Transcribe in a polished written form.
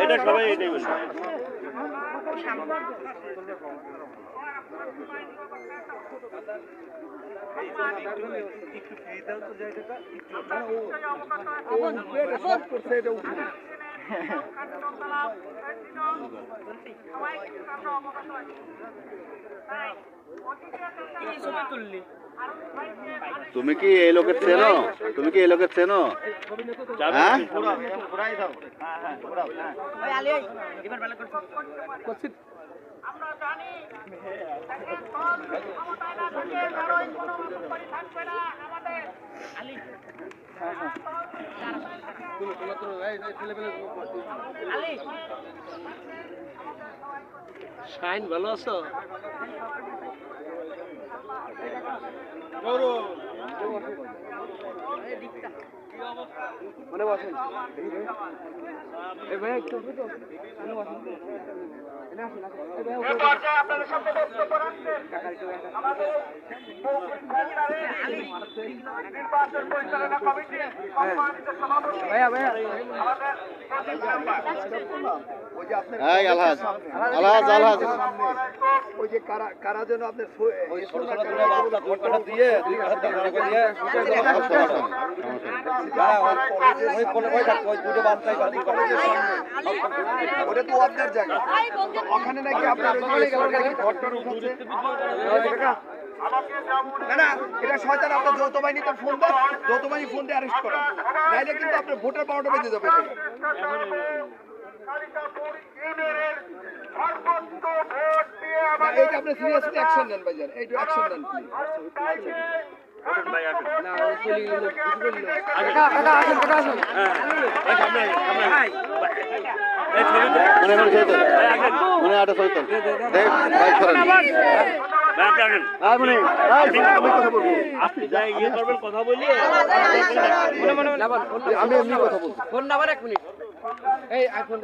এটা সবাই এটাই বলছে। তুমি কি এই লোকের চেনো? তুমি কি এই লোকের চেনো? হ্যাঁ আমরা জানি ক্ষমতায় না থাকে কারোই কোনো মন্তব্য থাকবে না আমাদের শাইন ভালো আছো? মানে বসেন ভাই একটু আপনাদের সাথে বক্তব্য রাখছেন আমাদের নির্বাচন পরিচালনা কমিটির সম্মানিত সভাপতি ওই যে কারা যেন আপনার দিয়ে ওটা তো আপনার জায়গা, ওখানে নাকি আপনার ঘরটার উঠেছে না না, এটা শয়তান। আপনার যৌথ বাহিনীতে ফোন দেন, যৌথ বাহিনী ফোন দিয়ে অ্যারেস্ট করেন, নাইলে কিন্তু আপনার ভোটার পাওয়াটা বেঁচে যাবে। এইটা আপনি সিরিয়াসলি অ্যাকশন নেন ভাইজান, এইটা অ্যাকশন নেন। কথা বলি আমি এমনি কথা বলছি। Phone number 1 minute. এই আইফোন